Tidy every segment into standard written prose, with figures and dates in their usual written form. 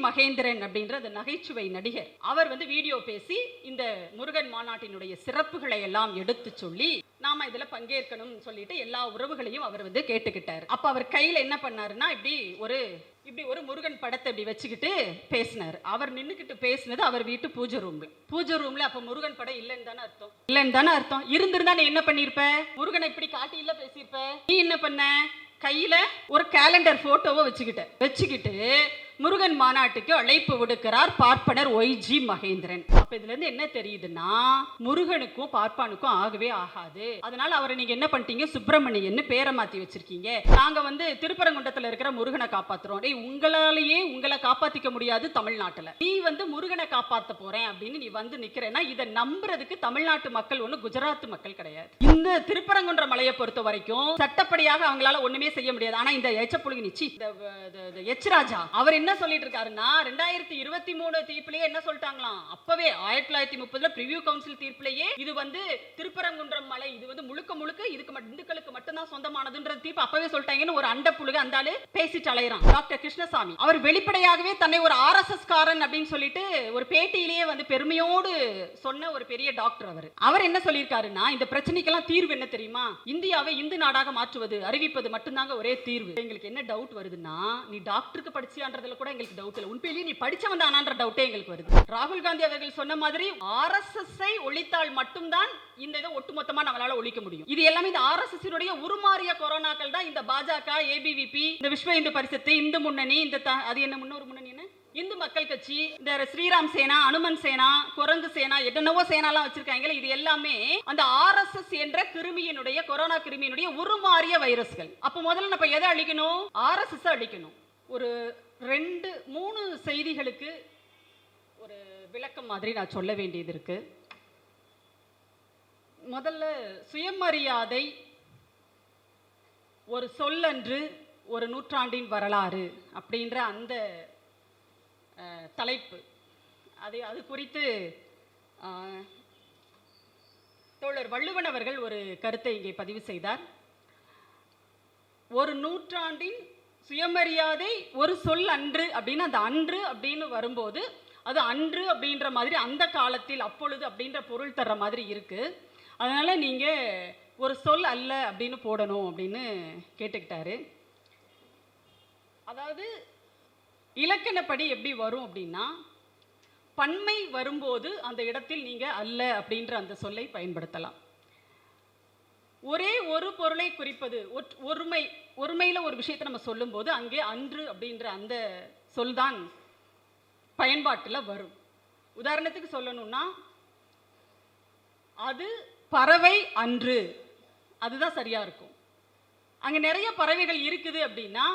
மகேந்திரன் அப்படின்ற அந்த நகைச்சுவை நடிகர் அவர் வீடியோ பேசி இந்த முருகன் மாநாட்டினுடைய சிறப்புகளை எல்லாம் எடுத்து சொல்லி நாம இதுல பங்கேற்கணும் சொல்லிட்டு எல்லா உறவுகளையும் அவர் கேட்டுக்கிட்டார். அப்ப அவர் கையில என்ன பண்ணாருன்னா இப்படி ஒரு முருகன் படத்தை இப்படி வச்சுக்கிட்டு பேசினார். அவர் நின்னுக்கிட்டு பேசினது அவர் வீட்டு பூஜை ரூம்ல. அப்ப முருகன் படம் இல்லைன்னு தானே அர்த்தம். இருந்திருந்தா நீ என்ன பண்ணிருப்ப? முருகனை இப்படி காட்டி இல்ல பேசியிருப்ப. நீ என்ன பண்ண? கையில ஒரு கேலண்டர் போட்டோவை வச்சுக்கிட்டு முருகன் மாநாட்டுக்கு அழைப்பு விடுக்கிறார் பார்ப்பனர் ஒய்ஜி மகேந்திரன். அப்ப இதுல இருந்து என்ன தெரியுதுன்னா, முருகனுக்கும் பார்ப்பானுக்கும் ஆகவே ஆகாது. அதனால அவரை நீங்க என்ன பண்ணிட்டீங்க? சுப்பிரமணியன்னு பேரை மாத்தி வச்சிருக்கீங்க. நாங்க திருப்பரங்குன்றத்துல இருக்கிற முருகனை காப்பாத்துறோம். உங்களாலேயே உங்களை காப்பாத்திக்க முடியாது தமிழ்நாட்டுல. நீ முருகனை காப்பாத்த போறேன் அப்படின்னு நீ நிக்கிறேன்னா இதை நம்புறதுக்கு தமிழ்நாட்டு மக்கள் குஜராத் மக்கள் கிடையாது. இந்த திருப்பரங்குன்ற மலையை பொறுத்த வரைக்கும் சட்டப்படியாக அவங்களால ஒண்ணுமே செய்ய முடியாது. ஆனா இந்த எச் ராஜா அவர் என்ன சொல்லிட்டு இருக்காருன்னா, 2023 தீர்ப்பிலேயே என்ன சொல்லிட்டாங்களாம், அப்பவே 1930 பிரிவியூ கவுன்சில் தீர்ப்பிலேயே இது திருப்பரங்குன்றம் மலை இது முழுக்க இதுக்கு இந்துக்களுக்கு மட்டும்தான் சொந்தமானதுன்ற தீர்ப்பு அப்பவே சொல்லிட்டாங்கன்னு ஒரு அண்ட புழுக அந்தாலு பேசிட்டு அலையறான். டாக்டர் கிருஷ்ணசாமி அவர் வெளிப்படையாகவே தன்னை ஒரு ஆர்எஸ்எஸ் காரன் அப்படின்னு சொல்லிட்டு ஒரு பேட்டியிலேயே பெருமையோடு சொன்ன ஒரு பெரிய டாக்டர். அவர் என்ன சொல்லியிருக்காருன்னா, இந்த பிரச்சனைக்கெல்லாம் தீர்வு என்ன தெரியுமா? இந்தியாவை இந்து நாடாக மாற்றுவது, அறிவிப்பது மட்டும்தாங்க ஒரே தீர்வு. எங்களுக்கு என்ன டவுட் வருதுன்னா, நீ டாக்டருக்கு படிச்சியான்றதுல கூட எங்களுக்கு டவுட் இல்ல, உண்மையிலேயே நீ படிச்சவன் தானான்ற டவுட்டே எங்களுக்கு வருது. ராகுல் காந்தி அவர்கள் சொன்ன மாதிரி ஆர்எஸ்எஸ்-ஐ ஒழித்தால் மட்டும்தான் இந்த இதை ஒட்டுமொத்தமா நம்மளால ஒழிக்க முடியும். இது எல்லாமே இந்த ஆர்எஸ்எஸ்-உடைய உருமாறிய கொரோனாக்கள் தான். இந்த பாஜக, ஏபிவிபி, இந்த விஸ்வ இந்து பரிஷத்து, இந்து முன்னணி, இந்த அது என்ன முன்னொரு முன்னணி என்ன இந்து மக்கள் கட்சி, இந்த ஸ்ரீராம் சேனா, அனுமன் சேனா, குரங்கு சேனா, என்னவோ சேனாலாம் வச்சிருக்காங்க. இது எல்லாமே அந்த ஆர்எஸ்எஸ் என்ற கிருமியினுடைய, கொரோனா கிருமியினுடைய உருமாறிய வைரஸ்கள். அப்ப முதல்ல நம்ம எதை அழிக்கணும்? ஆர்எஸ்எஸ் அழிக்கணும். ஒரு 2-3 செய்திகளுக்கு ஒரு விளக்கம் மாதிரி நான் சொல்ல வேண்டியது இருக்கு. முதல்ல, சுயமரியாதை ஒரு சொல்லன்று ஒரு நூற்றாண்டின் வரலாறு அப்படின்ற அந்த தலைப்பு, அது குறித்து தோழர் வள்ளுவன் அவர்கள் ஒரு கருத்தை இங்கே பதிவு செய்தார். ஒரு நூற்றாண்டின் சுயமரியாதை ஒரு சொல் அன்று அப்படின்னு, அந்த அன்று அப்படின்னு வரும்போது அது அன்று அப்படின்ற மாதிரி அந்த காலத்தில் அப்பொழுது அப்படின்ற பொருள் தர்ற மாதிரி இருக்கு. அதனால நீங்க ஒரு சொல் அல்ல அப்படின்னு போடணும் அப்படின்னு கேட்டுக்கிட்டாரு. அதாவது இலக்கணப்படி எப்படி வரும் அப்படின்னா, பன்மை வரும்போது அந்த இடத்தில் நீங்க அல்ல அப்படின்ற அந்த சொல்லை பயன்படுத்தலாம். ஒரே ஒரு பொருளை குறிப்பது, ஒருமையில ஒரு விஷயத்தை நம்ம சொல்லும் போது அங்கே அன்று அப்படின்ற அந்த சொல் தான் பயன்பாட்டில் வரும். உதாரணத்துக்கு சொல்லணும்னா, அது பறவை அன்று, அதுதான் சரியா இருக்கும். அங்க நிறைய பறவைகள் இருக்குது அப்படின்னா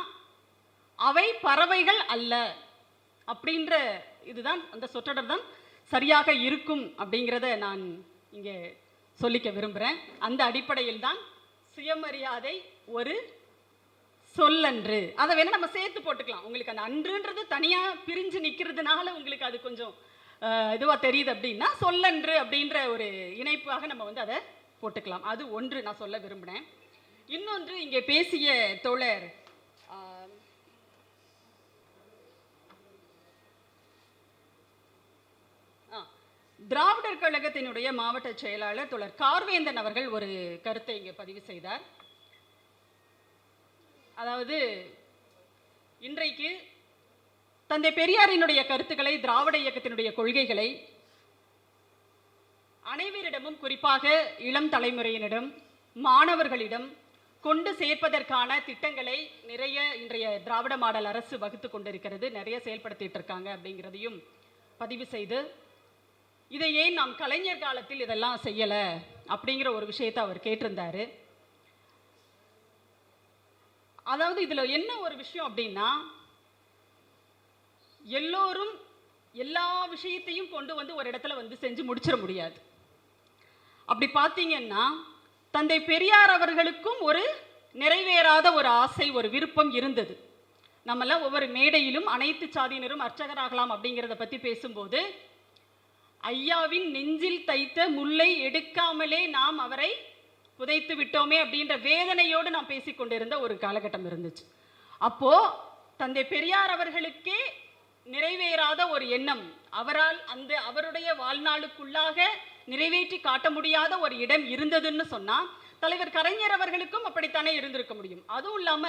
அவை பறவைகள் அல்ல அப்படின்ற இதுதான், அந்த சொற்றொடர் தான் சரியாக இருக்கும் அப்படிங்கிறத நான் இங்கே சொல்லிக்க விரும்புகிறேன். அந்த அடிப்படையில் தான் சுயமரியாதை ஒரு சொல்லன்று. அதை வேணா நம்ம சேர்த்து போட்டுக்கலாம். உங்களுக்கு அந்த அன்றுன்றது தனியாக பிரிஞ்சு நிற்கிறதுனால உங்களுக்கு அது கொஞ்சம் இதுவாக தெரியுது அப்படின்னா, சொல்லன்று அப்படின்ற ஒரு இணைப்பாக நம்ம அதை போட்டுக்கலாம். அது ஒன்று நான் சொல்ல விரும்பினேன். இன்னொன்று, இங்கே பேசிய தோழர் திராவிடர் கழகத்தினுடைய மாவட்ட செயலாளர் தோழர் கார்வேந்தன் அவர்கள் ஒரு கருத்தை இங்கே பதிவு செய்தார். அதாவது, இன்றைக்கு தந்தை பெரியாரினுடைய கருத்துக்களை, திராவிட இயக்கத்தினுடைய கொள்கைகளை அனைவரிடமும், குறிப்பாக இளம் தலைமுறையினரிடம், மாணவர்களிடம் கொண்டு சேர்ப்பதற்கான திட்டங்களை நிறைய இன்றைய திராவிட மாடல் அரசு வகுத்து கொண்டிருக்கிறது, நிறைய செயல்படுத்திட்டு இருக்காங்க அப்படிங்கிறதையும் பதிவு செய்து, இதை ஏன் நாம் கலைஞர் காலத்தில் இதெல்லாம் செய்யல அப்படிங்கிற ஒரு விஷயத்தை அவர் கேட்டிருந்தாரு. அதாவது இதுல என்ன ஒரு விஷயம் அப்படின்னா, எல்லோரும் எல்லா விஷயத்தையும் கொண்டு ஒரு இடத்துல செஞ்சு முடிச்சிட முடியாது. அப்படி பார்த்தீங்கன்னா, தந்தை பெரியார் அவர்களுக்கும் ஒரு நிறைவேறாத ஒரு ஆசை, ஒரு விருப்பம் இருந்தது. நம்மெல்லாம் ஒவ்வொரு மேடையிலும் அனைத்து சாதியினரும் அர்ச்சகராகலாம் அப்படிங்கிறத பற்றி பேசும்போது, ஐயாவின் நெஞ்சில் தைத்த முல்லை எடுக்காமலே நாம் அவரை புதைத்து விட்டோமே அப்படின்ற வேதனையோடு நாம் பேசிக்கொண்டிருந்த ஒரு காலகட்டம் இருந்துச்சு. அப்போ தந்தை பெரியார் அவர்களுக்கே நிறைவேற ஒரு எண்ணம், அவரால் அவருடைய வாழ்நாளுக்குள்ளாக நிறைவேற்றி காட்ட முடியாத ஒரு இடம் இருந்ததுன்னு சொன்னா தலைவர் கலைஞர் அவர்களுக்கும் அப்படித்தானே இருந்திருக்க முடியும். அதுவும் இல்லாம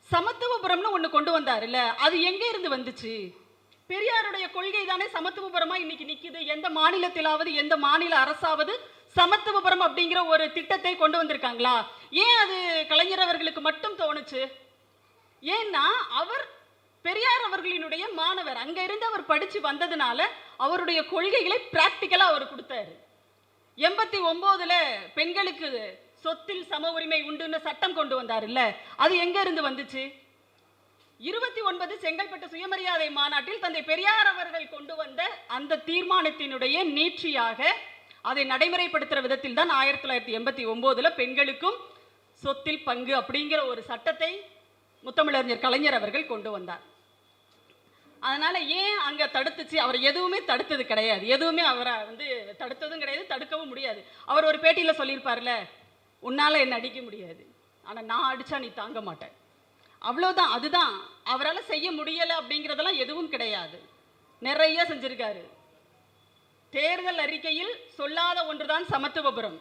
சமத்துவபுரம்னு ஒண்ணு கொண்டு வந்தாருல்ல, அது எங்க இருந்து வந்துச்சு? பெரியாருடைய கொள்கை தானே சமத்துவபுரமா இன்னைக்கு நிக்குது. எந்த மாநிலத்திலாவது எந்த மாநில அரசாவது சமத்துவபுரம் அப்படிங்கிற ஒரு திட்டத்தை கொண்டு வந்திருக்காங்களா? ஏன் அது கலைஞர் அவர்களுக்கு மட்டும் தோணுச்சு? ஏன்னா அவர் பெரியார் அவர்களினுடைய மாணவர், அங்க இருந்து அவர் படிச்சு வந்ததுனால அவருடைய கொள்கைகளை பிராக்டிக்கலா அவர் கொடுத்தாரு. 89ல பெண்களுக்கு சொத்தில் சம உரிமை உண்டுன்னு சட்டம் கொண்டு வந்தார் இல்ல, அது எங்க இருந்து வந்துச்சு? 29 செங்கல்பட்டு சுயமரியாதை மாநாட்டில் தந்தை பெரியார் அவர்கள் கொண்டு வந்த அந்த தீர்மானத்தினுடைய நீட்சியாக அதை நடைமுறைப்படுத்துற விதத்தில் தான் 1989ல பெண்களுக்கும் சொத்தில் பங்கு அப்படிங்கிற ஒரு சட்டத்தை முத்தமிழறிஞர் கலைஞர் அவர்கள் கொண்டு வந்தார். அதனால ஏன் அங்க தடுத்துச்சு? அவர் எதுவுமே தடுத்தது கிடையாது, எதுவுமே அவரை தடுத்ததும் கிடையாது, தடுக்கவும் முடியாது. அவர் ஒரு பேட்டியில சொல்லியிருப்பார்ல, உன்னால என்ன அடிக்க முடியாது, ஆனா நான் அடிச்சா நீ தாங்க மாட்டேன், அவ்வளவுதான். அதுதான் அவரால் செய்ய முடியல அப்படிங்கிறதெல்லாம் எதுவும் கிடையாது, நிறைய செஞ்சிருக்காரு. தேர்தல் அறிக்கையில் சொல்லாத ஒன்றுதான் சமத்துவபுரம்,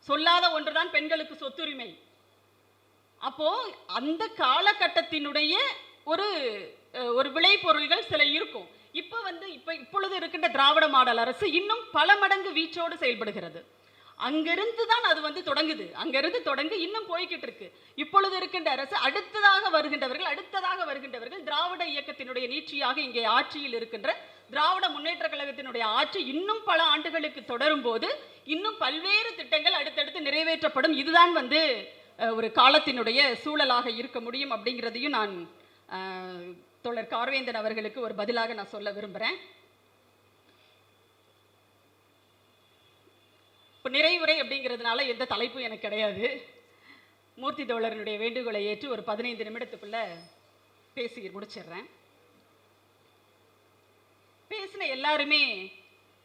சொல்லாத ஒன்றுதான் பெண்களுக்கு சொத்துரிமை. அப்போ அந்த காலகட்டத்தினுடைய ஒரு ஒரு விளைபொருள்கள் சில இருக்கும். இப்பொழுது இருக்கின்ற திராவிட மாடல் அரசு இன்னும் பல மடங்கு வீச்சோடு செயல்படுகிறது. அங்கிருந்து தான் அது தொடங்குது, அங்கிருந்து தொடங்கி இன்னும் போய்கிட்டு இருக்கு. இப்பொழுது இருக்கின்ற அரசு அடுத்ததாக வருகின்றவர்கள் திராவிட இயக்கத்தினுடைய நீட்சியாக இங்கே ஆட்சியில் இருக்கின்ற திராவிட முன்னேற்ற கழகத்தினுடைய ஆட்சி இன்னும் பல ஆண்டுகளுக்கு தொடரும் போது இன்னும் பல்வேறு திட்டங்கள் அடுத்தடுத்து நிறைவேற்றப்படும். இதுதான் ஒரு காலத்தினுடைய சூழலாக இருக்க முடியும் அப்படிங்கிறதையும் நான் தோழர் கார்வேந்தன் அவர்களுக்கு ஒரு பதிலாக நான் சொல்ல விரும்புகிறேன். இப்போ நிறைவுரை அப்படிங்கிறதுனால எந்த தலைப்பும் எனக்கு கிடையாது. மூர்த்தி தோழரனுடைய வேண்டுகோளை ஏற்று ஒரு 15 நிமிடத்துக்குள்ள பேசி முடிச்சிடுறேன். பேசின எல்லாருமே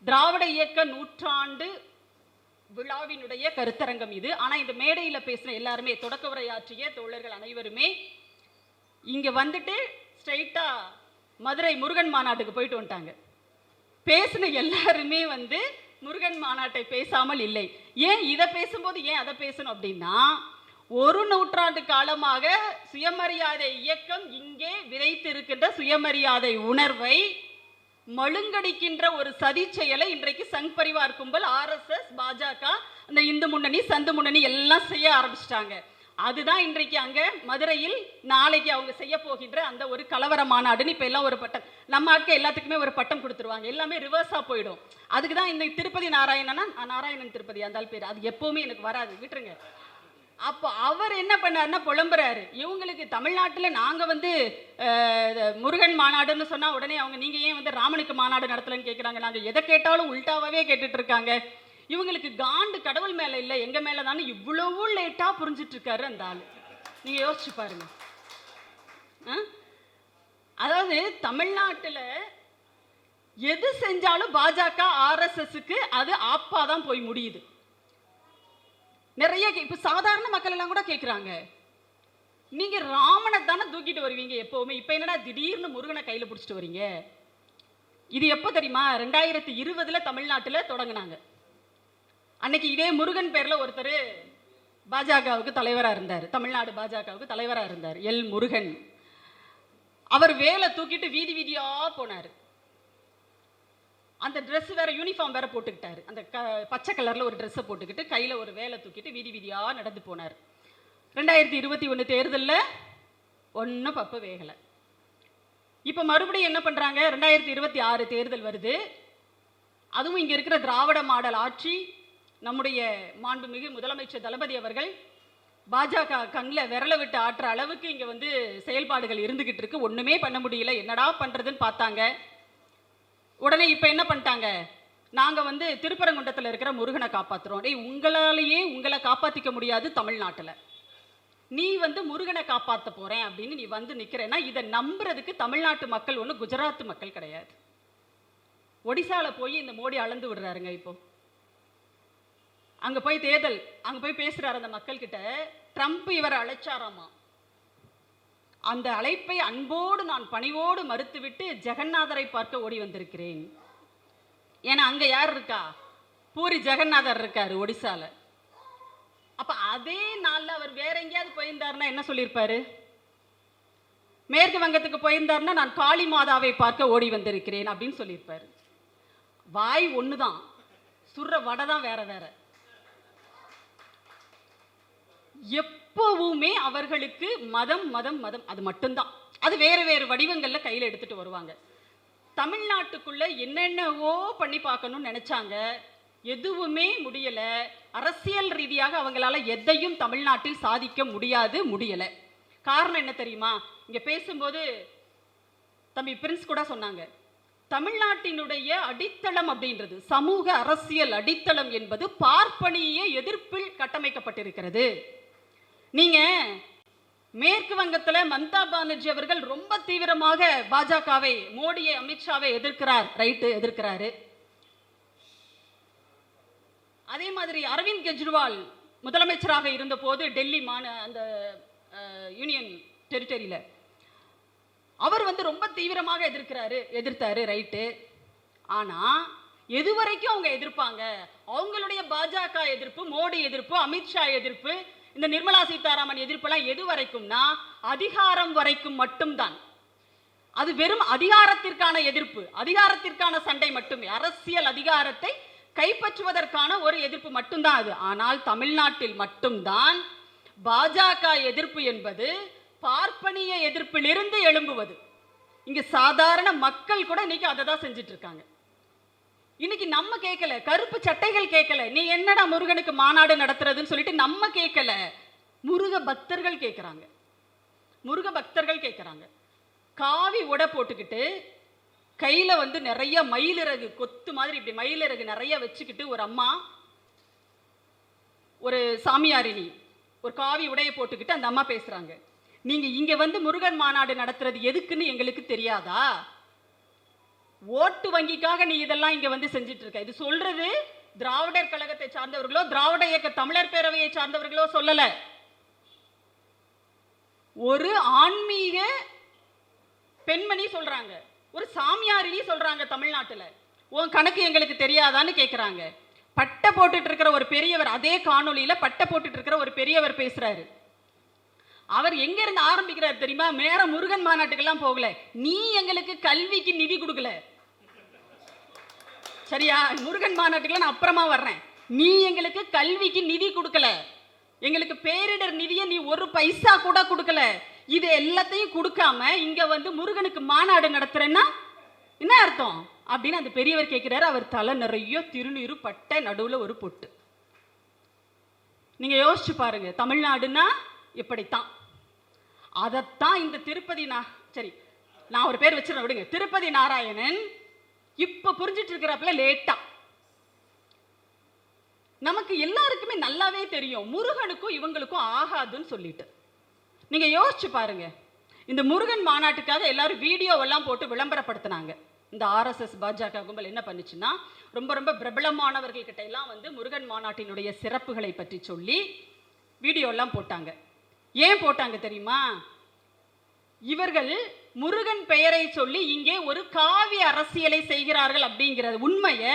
திராவிட இயக்க நூற்றாண்டு விழாவினுடைய கருத்தரங்கம் இது. ஆனால் இந்த மேடையில் பேசின எல்லாருமே, தொடக்க உரையாற்றிய தோழர்கள் அனைவருமே இங்கே ஸ்ட்ரைட்டா மதுரை முருகன் மாநாட்டுக்கு போயிட்டு வந்துட்டாங்க. பேசின எல்லாருமே முருகன் மாநாட்டை பேசாமல் இல்லை. ஏன் இதை பேசும்போது ஏன் அதை பேசணும் அப்படின்னா, ஒரு நூற்றாண்டு காலமாக சுயமரியாதை இயக்கம் இங்கே விதைத்து இருக்கின்ற சுயமரியாதை உணர்வை மழுங்கடிக்கின்ற ஒரு சதி செயலை இன்றைக்கு சங் பரிவார் கும்பல், RSS, பாஜக, அந்த இந்து முன்னணி, சந்து முன்னணி எல்லாம் செய்ய ஆரம்பிச்சிட்டாங்க. அதுதான் இன்றைக்கு அங்க மதுரையில் நாளைக்கு அவங்க செய்ய போகின்ற அந்த ஒரு கலவர மாநாடுன்னு இப்ப எல்லாம் ஒரு பட்டம், நம்ம ஆட்கள் எல்லாத்துக்குமே ஒரு பட்டம் கொடுத்துருவாங்க, எல்லாமே ரிவர்ஸா போயிடும். அதுக்கு தான் இந்த திருப்பதி நாராயணன் திருப்பதி அந்த பேர், அது எப்பவுமே எனக்கு வராது, விட்டுருங்க. அப்போ அவர் என்ன பண்ணாருன்னா புலம்புறாரு, இவங்களுக்கு தமிழ்நாட்டில் நாங்கள் முருகன் மாநாடுன்னு சொன்னால் உடனே அவங்க நீங்கள் ஏன் ராமனுக்கு மாநாடு நடத்தலன்னு கேட்குறாங்க. நாங்கள் எதை கேட்டாலும் உல்டாவே கேட்டுட்டு இருக்காங்க. இவங்களுக்கு காண்டு கடவுள் மேலே இல்லை எங்கள் மேலே தானே இவ்வளவு லேட்டாக புரிஞ்சிட்டு இருக்காரு அந்த ஆள். நீங்கள் யோசிச்சு பாருங்க. அதாவது தமிழ்நாட்டில் எது செஞ்சாலும் பாஜக RSSக்கு அது ஆப்பா தான் போய் முடியுது. நிறைய இப்ப சாதாரண மக்கள் எல்லாம் கூட கேட்குறாங்க, நீங்க ராமனை தானே தூக்கிட்டு வருவீங்க எப்பவுமே, இப்ப என்னடா திடீர்னு முருகனை கையில பிடிச்சிட்டு வரீங்க? இது எப்போ தெரியுமா? 2020 தமிழ்நாட்டில் தொடங்கினாங்க. அன்னைக்கு இதே முருகன் பேர்ல ஒருத்தர் பாஜகவுக்கு தலைவராக இருந்தார், தமிழ்நாடு பாஜகவுக்கு தலைவராக இருந்தார், எல் முருகன். அவர் வேலை தூக்கிட்டு வீதி வீதியா போனார். அந்த ட்ரெஸ் வேற, யூனிஃபார்ம் வேற போட்டுக்கிட்டாரு, அந்த பச்சை கலர்ல ஒரு ட்ரெஸ்ஸை போட்டுக்கிட்டு கையில ஒரு வேலை தூக்கிட்டு வீதி வீதியா நடந்து போனார். 2021 தேர்தலில் ஒன்றும் பப்பு வேகலை. இப்போ மறுபடியும் என்ன பண்றாங்க? 2026 தேர்தல் வருது. அதுவும் இங்க இருக்கிற திராவிட மாடல் ஆட்சி, நம்முடைய மாண்புமிகு முதலமைச்சர் தளபதி அவர்கள் பாஜக கண்ணில் விரல விட்டு ஆற்ற அளவுக்கு இங்க செயல்பாடுகள் இருந்துகிட்டு இருக்கு. ஒண்ணுமே பண்ண முடியல, என்னடா பண்றதுன்னு பார்த்தாங்க. உடனே இப்போ என்ன பண்ணிட்டாங்க, நாங்கள் திருப்பரங்குன்றத்தில் இருக்கிற முருகனை காப்பாற்றுறோம். டேய், உங்களாலேயே உங்களை காப்பாற்றிக்க முடியாது தமிழ்நாட்டில், நீ முருகனை காப்பாற்ற போகிறேன் அப்படின்னு நீ நிற்கிறேன்னா இதை நம்புறதுக்கு தமிழ்நாட்டு மக்கள் ஒன்று, குஜராத் மக்கள் கிடையாது. ஒடிசாவில் போய் இந்த மோடி அளந்து விடுறாருங்க. இப்போ அங்கே போய் தேர்தல், அங்கே போய் பேசுகிறார் அந்த மக்கள்கிட்ட. ட்ரம்ப் இவரை அழைச்சாராமா, அந்த அழைப்பை அன்போடு நான் பணிவோடு மறுத்துவிட்டு ஜெகநாதரை பார்க்க ஓடி வந்திருக்கிறேன். ஏன்னா அங்க யார் இருக்கா? பூரி ஜெகநாதர் இருக்காரு ஒடிசால. அப்ப அதே நாள்ல அவர் வேற எங்கேயாவது போயிருந்தாருன்னா என்ன சொல்லியிருப்பாரு? மேற்கு வங்கத்துக்கு போயிருந்தாருன்னா நான் காளி மாதாவை பார்க்க ஓடி வந்திருக்கிறேன் அப்படின்னு சொல்லியிருப்பாரு. வாய் ஒண்ணுதான், சுர்ற வடை தான் வேற வேற. எப்பவுமே அவர்களுக்கு மதம் மதம் மதம் அது மட்டும்தான். அது வேறு வேறு வடிவங்கள்ல கையில எடுத்துட்டு வருவாங்க. தமிழ்நாட்டுக்குள்ள என்னென்னவோ பண்ணி பார்க்கணும்னு நினைச்சாங்க, எதுவுமே முடியல. அரசியல் ரீதியாக அவங்களால எதையும் தமிழ்நாட்டில் சாதிக்க முடியல. காரணம் என்ன தெரியுமா? இங்க பேசும்போது தம்பி பிரின்ஸ் கூட சொன்னாங்க, தமிழ்நாட்டினுடைய அடித்தளம் அப்படின்றது, சமூக அரசியல் அடித்தளம் என்பது பார்ப்பனிய எதிர்ப்பில் கட்டமைக்கப்பட்டிருக்கிறது. நீங்க மேற்கு வங்கத்துல மம்தா பானர்ஜி அவர்கள் ரொம்ப தீவிரமாக பாஜகவை, மோடியை, அமித்ஷாவை எதிர்க்கிறார். ரைட்டு, எதிர்க்கிறாரு. அதே மாதிரி அரவிந்த் கெஜ்ரிவால் முதலமைச்சராக இருந்த போது டெல்லி அந்த யூனியன் டெரிட்டரியில அவர் ரொம்ப தீவிரமாக எதிர்த்தாரு. ரைட்டு. ஆனா எது வரைக்கும் அவங்க எதிர்ப்பாங்க? அவங்களுடைய பாஜக எதிர்ப்பு, மோடி எதிர்ப்பு, அமித்ஷா எதிர்ப்பு, இந்த நிர்மலா சீதாராமன் எதிர்ப்பெல்லாம் எது வரைக்கும்னா அதிகாரம் வரைக்கும் மட்டும்தான். அது வெறும் அதிகாரத்திற்கான எதிர்ப்பு, அதிகாரத்திற்கான சண்டை மட்டுமே. அரசியல் அதிகாரத்தை கைப்பற்றுவதற்கான ஒரு எதிர்ப்பு மட்டும்தான் அது. ஆனால் தமிழ்நாட்டில் மட்டும்தான் பாஜக எதிர்ப்பு என்பது பார்ப்பனிய எதிர்ப்பிலிருந்து எழும்புவது. இங்க சாதாரண மக்கள் கூட இன்னைக்கு அதை தான் செஞ்சுட்டு இருக்காங்க. இன்னைக்கு நம்ம கேட்கல, கருப்பு சட்டைகள் கேட்கல, நீ என்னடா முருகனுக்கு மாநாடு நடத்துறதுன்னு சொல்லிட்டு நம்ம கேட்கல, முருக பக்தர்கள் கேட்கிறாங்க. முருக பக்தர்கள் கேட்கிறாங்க. காவி உடை போட்டுக்கிட்டு கையில நிறைய மயிலிறகு கொத்து மாதிரி இப்படி மயிலிறகு நிறைய வச்சுக்கிட்டு ஒரு அம்மா, ஒரு சாமியாரினி, ஒரு காவி உடையை போட்டுக்கிட்டு அந்த அம்மா பேசுறாங்க. நீங்க இங்க முருகன் மாநாடு நடத்துறது எதுக்குன்னு எங்களுக்கு தெரியாதா? ஓட்டு வங்கிக்காக நீ இதெல்லாம் இங்க செஞ்சிட்டு இருக்க. இது சொல்றது திராவிடர் கழகத்தை சார்ந்தவர்களோ, திராவிட இயக்க தமிழர் பேரவையை சார்ந்தவர்களோ சொல்லல. ஒரு ஆன்மீக பெண்மணி சொல்றாங்க, ஒரு சாமியாரினி சொல்றாங்க. தமிழ்நாட்டுல உன் கணக்கு எங்களுக்கு தெரியாதான்னு கேட்கிறாங்க. பட்டை போட்டுட்டு இருக்கிற ஒரு பெரியவர், அதே காணொலியில பட்டை போட்டுட்டு இருக்கிற ஒரு பெரியவர் பேசுறாரு. அவர் எங்க இருந்து ஆரம்பிக்கிறார் தெரியுமா? மேற முருகன் மாநாட்டுக்கெல்லாம் போகல, நீ எங்களுக்கு கல்விக்கு நிதி கொடுக்கல, சரியா? முருகன் மாநாட்டுக்கு நான் அப்புறமா வர்றேன். நீ எங்களுக்கு கல்விக்கு நிதி கொடுக்கல, எங்களுக்கு பேரிடர் நிதியை நீ ஒரு பைசா கூட கொடுக்கல. இது எல்லாத்தையும் கொடுக்காம இங்க முருகனுக்கு மாநாடு நடத்துறேன்னா என்ன அர்த்தம் அப்படின்னு அந்த பெரியவர் கேட்கிறாரு. அவர் தலை நிறைய திருநீரு, பட்டை, நடுவுல ஒரு பொட்டு. நீங்க யோசிச்சு பாருங்க, தமிழ்நாடுன்னா இப்படித்தான். அதைத்தான் இந்த திருப்பதி, சரி நான் ஒரு பேர் வச்சிருந்தேன் விடுங்க, திருப்பதி நாராயணன் இப்ப புரிஞ்சிட்டு இருக்கிறப்பல லேட்டா. நமக்கு எல்லாருக்குமே நல்லாவே தெரியும் முருகனுக்கும் இவங்களுக்கும் ஆகாதுன்னு சொல்லிட்டு. நீங்க யோசிச்சு பாருங்க, இந்த முருகன் மாநாட்டுக்காக எல்லாரும் வீடியோவெல்லாம் போட்டு விளம்பரப்படுத்தினாங்க. இந்த ஆர்எஸ்எஸ் பாஜக கும்பல் என்ன பண்ணுச்சுன்னா, ரொம்ப ரொம்ப பிரபலமானவர்கள் கிட்ட எல்லாம் முருகன் மாநாட்டினுடைய சிறப்புகளை பற்றி சொல்லி வீடியோ எல்லாம் போட்டாங்க. ஏன் போட்டாங்க தெரியுமா? இவர்கள் முருகன் பெயரை சொல்லி இங்கே ஒரு காவி அரசியலை செய்கிறார்கள் அப்படிங்கிற உண்மையை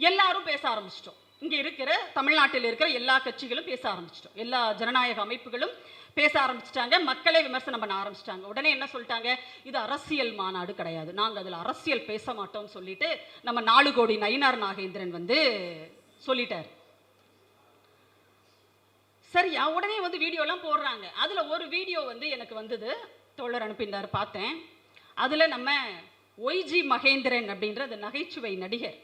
எல்லாரும் பேச ஆரம்பிச்சிட்டோம். இங்க இருக்கிற தமிழ்நாட்டில் இருக்கிற எல்லா கட்சிகளும் பேச ஆரம்பிச்சிட்டோம், எல்லா ஜனநாயக அமைப்புகளும் பேச ஆரம்பிச்சிட்டாங்க, மக்களை விமர்சனம் பண்ண ஆரம்பிச்சிட்டாங்க. உடனே என்ன சொல்லிட்டாங்க? இது அரசியல் மாநாடு கிடையாது, நாங்க அதுல அரசியல் பேச மாட்டோம்னு சொல்லிட்டு நம்ம 4 கோடி நயினார் நாகேந்திரன் சொல்லிட்டார். சரியா? உடனே வீடியோலாம் போடுறாங்க. அதுல ஒரு வீடியோ எனக்கு வந்தது, தோழர் அனுப்பினார், பார்த்தேன். அதுல நம்ம ஒய்ஜி மகேந்திரன் அப்படின்ற அந்த நகைச்சுவை நடிகர்,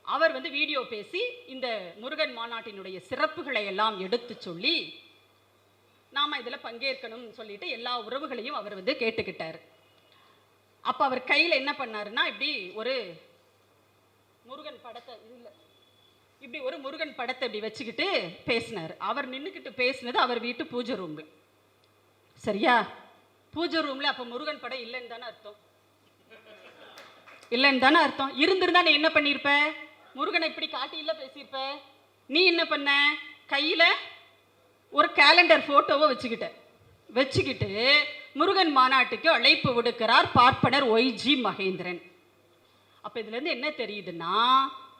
அவர் வீடியோ பேசி இந்த முருகன் மாநாட்டினுடைய சிறப்புகளை எல்லாம் எடுத்து சொல்லி நாம இதுல பங்கேற்கணும் சொல்லிட்டு எல்லா உறவுகளையும் அவர் கேட்டுக்கிட்டார். அப்ப அவர் கையில என்ன பண்ணாருன்னா, இப்படி ஒரு முருகன் படத்தை இப்படி ஒரு முருகன் படத்தை இப்படி வச்சுக்கிட்டு பேசினார். அவர் நின்றுக்கிட்டு பேசினது அவர் வீட்டு பூஜை ரூம்ல. சரியா? பூஜை ரூம்ல. அப்ப முருகன் படம் இல்லைன்னு தானே அர்த்தம்? இல்லைன்னு தானே அர்த்தம். இருந்திருந்தா நீ என்ன பண்ணிருப்ப? முருகனை இப்படி காட்டி இல்ல பேசியிருப்ப. நீ என்ன பண்ண? கையில ஒரு கேலண்டர் போட்டோவை வச்சுக்கிட்டு முருகன் மாநாட்டுக்கு அழைப்பு விடுக்கிறார் பார்ப்பனர் ஒய்ஜி மகேந்திரன். அப்ப இதுல இருந்து என்ன தெரியுதுன்னா,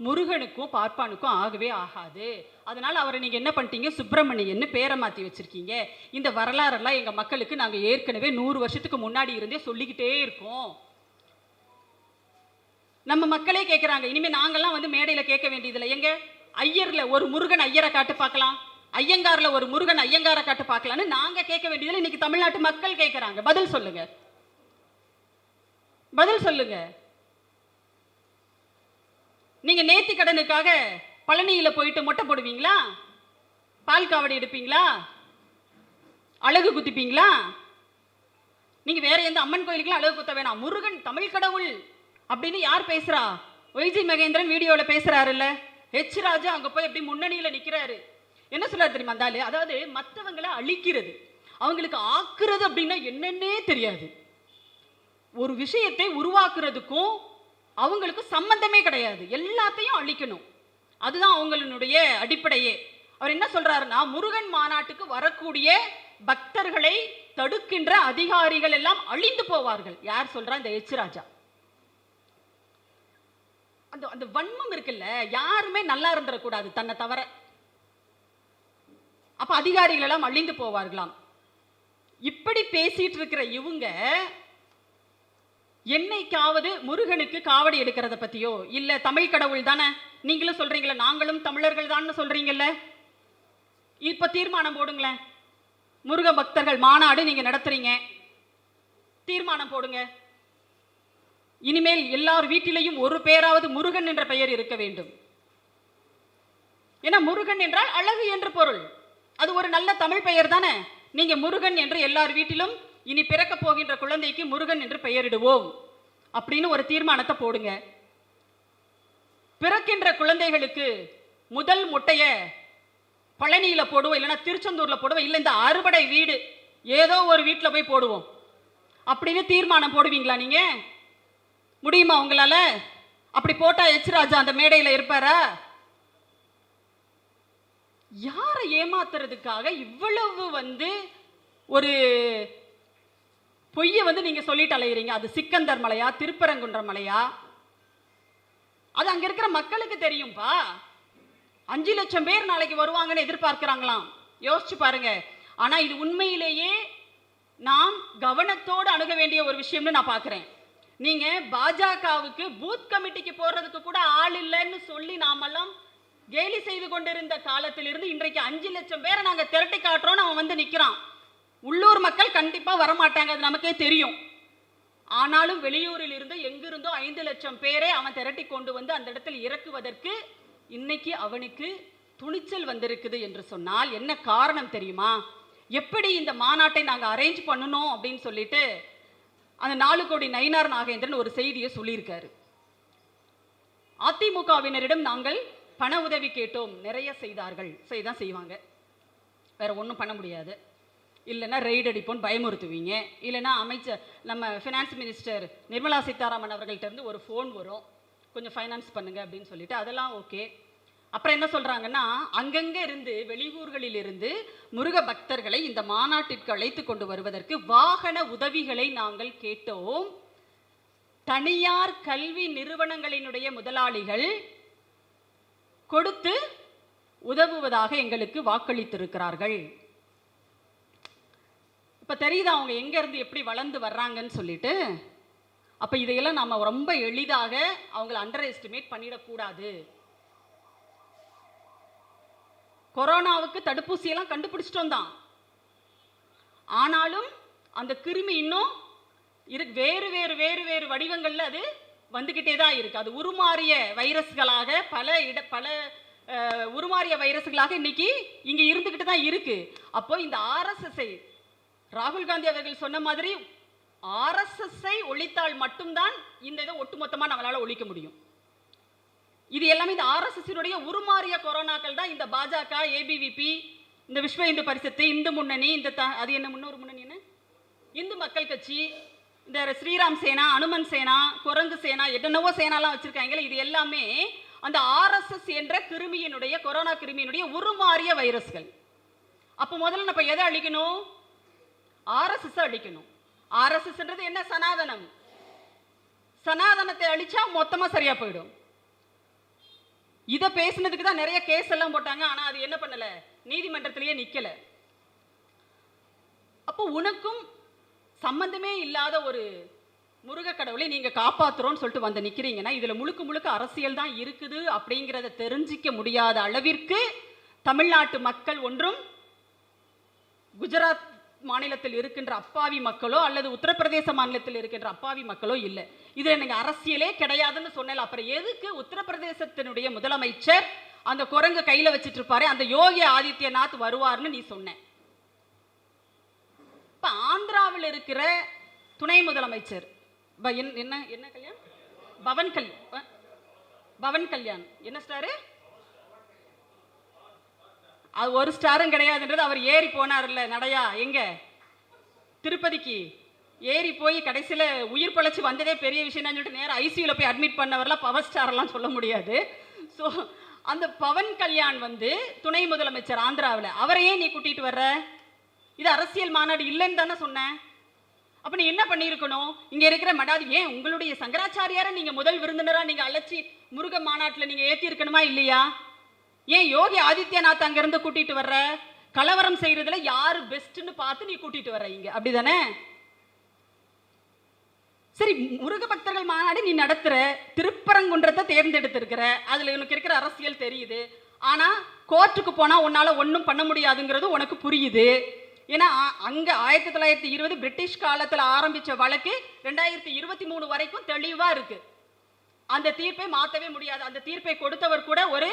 முருகனுக்கும் பார்ப்பானுக்கும் ஆகவே ஆகாது. அதனால அவரை நீங்க என்ன பண்ணிட்டீங்க, சுப்பிரமணியன்னு பேரை மாத்தி வச்சிருக்கீங்க. இந்த வரலாறெல்லாம் எங்க மக்களுக்கு நாங்க ஏற்கனவே 100 வருஷத்துக்கு முன்னாடி இருந்தே சொல்லிக்கிட்டே இருக்கோம். நம்ம மக்களே கேட்குறாங்க. இனிமே நாங்கெல்லாம் வந்து மேடையில் கேட்க வேண்டியதில்லை. எங்க ஐயர்ல ஒரு முருகன் ஐயரை காட்டு பார்க்கலாம், ஐயங்கார்ல ஒரு முருகன் ஐயங்காரை காட்டு பார்க்கலான்னு நாங்க கேட்க வேண்டியதில்லை. இன்னைக்கு தமிழ்நாட்டு மக்கள் கேட்குறாங்க. பதில் சொல்லுங்க, பதில் சொல்லுங்க. நீங்க நேர்த்தி கடனுக்காக பழனியில போயிட்டு மொட்டை போடுவீங்களா, பால் காவடி எடுப்பீங்களா, அழகு குத்திப்பீங்களா? நீங்க வேற எந்த அம்மன் கோயிலுக்குலாம் அழகு குத்த வேணாம். முருகன் தமிழ் கடவுள் அப்படின்னு யார் பேசுறா? ஒய்ஜி மகேந்திரன் வீடியோவில் பேசுறாருல்ல. ஹெச் ராஜா அங்க போய் எப்படி முன்னணியில நிக்கிறாரு. என்ன சொல்றாரு தெரியுமா அந்த ஆளு? அதாவது மற்றவங்களை அழிக்கிறது, அவங்களுக்கு ஆக்குறது அப்படின்னா என்னன்னே தெரியாது. ஒரு விஷயத்தை உருவாக்குறதுக்கும் அவங்களுக்கு சம்பந்தமே கிடையாது. எல்லாத்தையும் அழிக்கணும், அதுதான் அவங்களுடைய அடிப்படையே. அவர் என்ன சொல்றாருன்னா, முருகன் மாநாட்டுக்கு வரக்கூடிய பக்தர்களை தடுக்கின்ற அதிகாரிகள் எல்லாம் அழிந்து போவார்கள். யார் சொல்றா? இந்த ஹெச் ராஜா. அந்த அந்த வன்மம் இருக்குல்ல, யாருமே நல்லா இருந்துடக்கூடாது தன்னை தவிர. அப்ப அதிகாரிகள் எல்லாம் அழிந்து போவார்களாம். இப்படி பேசிட்டு இருக்கிற இவங்க என்னைக்காவது முருகனுக்கு காவடி எடுக்கிறத பத்தியோ, இல்ல தமிழ் கடவுள் தானே நீங்களும் சொல்றீங்களா, நாங்களும் தமிழர்கள் தான் சொல்றீங்கல்ல, இப்ப தீர்மானம் போடுங்களேன். முருக பக்தர்கள் மாநாடு நீங்க நடத்துறீங்க, தீர்மானம் போடுங்க. இனிமேல் எல்லார் வீட்டிலையும் ஒரு பேராவது முருகன் என்ற பெயர் இருக்க வேண்டும். ஏன்னா முருகன் என்றால் அழகு என்று பொருள். அது ஒரு நல்ல தமிழ் பெயர் தானே. நீங்க முருகன் என்று எல்லார் வீட்டிலும் இனி பிறக்க போகின்ற குழந்தைக்கு முருகன் என்று பெயரிடுவோம் அப்படின்னு ஒரு தீர்மானத்தை போடுங்க. பிறக்கின்ற குழந்தைகளுக்கு முதல் முட்டைய பழனியில போடுவோம், இல்லைன்னா திருச்செந்தூர்ல போடுவோம், இல்லை இந்த அறுபடை வீடு ஏதோ ஒரு வீட்டில் போய் போடுவோம் அப்படின்னு தீர்மானம் போடுவீங்களா? நீங்க முடியுமா உங்களால? அப்படி போட்டா ஹெச் ராஜா அந்த மேடையில் இருப்பாரா? யாரை ஏமாத்துறதுக்காக இவ்வளவு வந்து ஒரு பொய்யை வந்து நீங்க சொல்லிட்டு அலையிறீங்க? அது சிக்கந்தர் மலையா, திருப்பரங்குன்ற மலையா? அது அங்க இருக்கிற மக்களுக்கு தெரியும்பா. 5 லட்சம் பேர் நாளைக்கு வருவாங்கன்னு எதிர்பார்க்கிறாங்களாம். யோசிச்சு பாருங்க. ஆனா இது உண்மையிலேயே நாம் கவனத்தோடு அணுக வேண்டிய ஒரு விஷயம்னு நான் பார்க்கிறேன். நீங்க பாஜகவுக்கு பூத் கமிட்டிக்கு போறதுக்கு கூட ஆள் இல்லைன்னு சொல்லி நாமெல்லாம் கேலி செய்து கொண்டிருந்த காலத்திலிருந்து இன்றைக்கு 5 லட்சம் பேரை நாங்க திரட்டி காட்டுறோம். அவன் வந்து நிக்கிறான். உள்ளூர் மக்கள் கண்டிப்பா வரமாட்டாங்க, அது நமக்கே தெரியும். ஆனாலும் வெளியூரில் இருந்து எங்கிருந்தோ 5 லட்சம் பேரை அவன் திரட்டி கொண்டு வந்து அந்த இடத்தில் இறக்குவதற்கு இன்னைக்கு அவனுக்கு துணிச்சல் வந்திருக்குது என்று சொன்னால் என்ன காரணம் தெரியுமா? எப்படி இந்த மாநாட்டை நாங்க அரேஞ்ச் பண்ணணும் அப்படின்னு சொல்லிட்டு அந்த 4 கோடி நயினார் நாகேந்திரன் ஒரு செய்தியை சொல்லியிருக்காரு. அதிமுகவினரிடம் நாங்கள் பண உதவி கேட்டோம், நிறைய செய்தார்கள். செய்தான் செய்வாங்க, வேற ஒன்றும் பண்ண முடியாது. இல்லைன்னா ரெய்ட் அடிப்போன்னு பயமுறுத்துவீங்க. இல்லைன்னா அமைச்சர் நம்ம ஃபினான்ஸ் மினிஸ்டர் நிர்மலா சீதாராமன் அவர்கள்ட்ட இருந்து ஒரு ஃபோன் வரும், கொஞ்சம் ஃபைனான்ஸ் பண்ணுங்க அப்படின்னு சொல்லிட்டு, அதெல்லாம் ஓகே. அப்புறம் என்ன சொல்றாங்கன்னா, அங்கங்க இருந்து வெளியூர்களில் இருந்து முருக பக்தர்களை இந்த மாநாட்டிற்கு அழைத்து கொண்டு வருவதற்கு வாகன உதவிகளை நாங்கள் கேட்டோம். தனியார் கல்வி நிறுவனங்களினுடைய முதலாளிகள் கொடுத்து உதவுவதாக எங்களுக்கு வாக்களித்திருக்கிறார்கள். இப்ப தெரியுதா அவங்க எங்க இருந்து எப்படி வளர்ந்து வர்றாங்கன்னு சொல்லிட்டு. அப்ப இதையெல்லாம் நாம ரொம்ப எளிதாக அவங்களை அண்டர் எஸ்டிமேட் பண்ணிடக்கூடாது. கொரோனாவுக்கு தடுப்பூசியெல்லாம் கண்டுபிடிச்சிட்டோம் தான், ஆனாலும் அந்த கிருமி இன்னும் வேறு வேறு வேறு வேறு வடிவங்கள்ல அது வந்துகிட்டே தான் இருக்கு. அது உருமாறிய வைரஸ்களாக பல உருமாறிய வைரஸ்களாக இன்னைக்கு இங்க இருந்துகிட்டு தான் இருக்கு. அப்போ இந்த ஆர்எஸ்எஸ்ஐ ராகுல் காந்தி அவர்கள் சொன்ன மாதிரி ஆர்எஸ்எஸ்ஐ ஒழித்தால் மட்டும்தான் இந்த இதை ஒட்டுமொத்தமா நம்மளால ஒழிக்க முடியும். இது எல்லாமே இந்த ஆர்எஸ்எஸ்னுடைய உருமாறிய கொரோனாக்கள் தான். இந்த பாஜக, ஏபிவிபி, இந்த விஸ்வ இந்து பரிஷத்து, இந்து முன்னணி, இந்த அது என்ன முன்னொரு முன்னணி என்ன இந்து மக்கள் கட்சி, இந்த ஸ்ரீராம் சேனா, அனுமன் சேனா, குரங்கு சேனா, என்னென்னவோ சேனாலாம் வச்சிருக்காங்களே, இது எல்லாமே அந்த ஆர்எஸ்எஸ் என்ற கிருமியினுடைய, கொரோனா கிருமியினுடைய உருமாறிய வைரஸ்கள். அப்போ முதல்ல நம்ம எதை அழிக்கணும்? ஆர்எஸ்எஸ் அழிக்கணும். ஆர்எஸ்எஸ்ன்றது என்ன? சனாதனம். சனாதனத்தை அழிச்சா மொத்தமா சரியா போயிடும். இத பேசினதுக்கு தான் நிறைய கேஸ் எல்லாம் போட்டாங்க. ஆனா அது என்ன பண்ணல, நீதிமன்றத்திலேயே நிக்கல. அப்போ உனக்கும் சம்பந்தமே இல்லாத ஒரு முருக கடவுளை நீங்க காப்பாத்துறோம்னு சொல்லிட்டு வந்து நிக்கிறீங்கன்னா இதுல முழுக்க முழுக்க அரசியல் தான் இருக்குது அப்படிங்கிறத தெரிஞ்சிக்க முடியாத அளவிற்கு தமிழ்நாட்டு மக்கள் ஒன்றும் குஜராத் மாநிலத்தில் இருக்கின்ற அப்பாவி மக்களோ அல்லது உத்தரப்பிரதேச மாநிலத்தில் இருக்கின்ற அப்பாவி மக்களோ இல்லை. இது எனக்கு அரசியலே கிடையாதுன்னு சொன்னேன். அப்புறம் எதுக்கு உத்தரப்பிரதேசத்தினுடைய முதலமைச்சர் அந்த குரங்கு கையில வச்சிட்டு இருப்பாரு, அந்த யோகி ஆதித்யநாத் வருவார்னு நீ சொன்ன. இப்ப ஆந்திராவில் இருக்கிற துணை முதலமைச்சர் என்ன என்ன கல்யாண், பவன் கல்யாண் என்ன ஸ்டாரு? அது ஒரு ஸ்டாரும் கிடையாதுன்றது. அவர் ஏறி போனார்ல நடையா, எங்க திருப்பதிக்கு ஏறி போய் கடைசியில் உயிர் பழச்சி வந்ததே பெரிய விஷயம் சொல்லிட்டு நேரம் ஐசியூல போய் அட்மிட் பண்ணவரெல்லாம் பவர் ஸ்டாரெல்லாம் சொல்ல முடியாது. ஸோ அந்த பவன் கல்யாண் வந்து துணை முதலமைச்சர் ஆந்திராவில், அவரையே நீ கூட்டிட்டு வர்ற? இது அரசியல் மாநாடு இல்லைன்னு தானே சொன்னேன். அப்ப நீ என்ன பண்ணியிருக்கணும்? இங்க இருக்கிற மடாதி, ஏன் உங்களுடைய சங்கராச்சாரியாரை நீங்க முதல் விருந்தினரா நீங்க அழைச்சி முருக மாநாட்டில் நீங்க ஏற்றி இருக்கணுமா இல்லையா? ஏன் யோகி ஆதித்யநாத் அங்க இருந்து கூட்டிட்டு வர்ற? கலவரம் செய்யறதுல யாரு பெஸ்ட்னு பார்த்து நீ கூட்டிட்டு வர்ற இங்க, அப்படிதானே? சரி, முருக பக்தர்கள் மாநாடு நீ நடத்துற, திருப்பரங்குன்றத்தை தேர்ந்தெடுத்திருக்கிற, அதுல உனக்கு இருக்கிற அரசியல் தெரியுது. ஆனா கோர்ட்டுக்கு போனா உன்னால ஒன்றும் பண்ண முடியாதுங்கிறது உனக்கு புரியுது. ஏன்னா அங்க 1920 பிரிட்டிஷ் காலத்தில் ஆரம்பிச்ச வழக்கு 2023 வரைக்கும் தெளிவா இருக்கு. அந்த தீர்ப்பை மாற்றவே முடியாது. அந்த தீர்ப்பை கொடுத்தவர் கூட ஒரு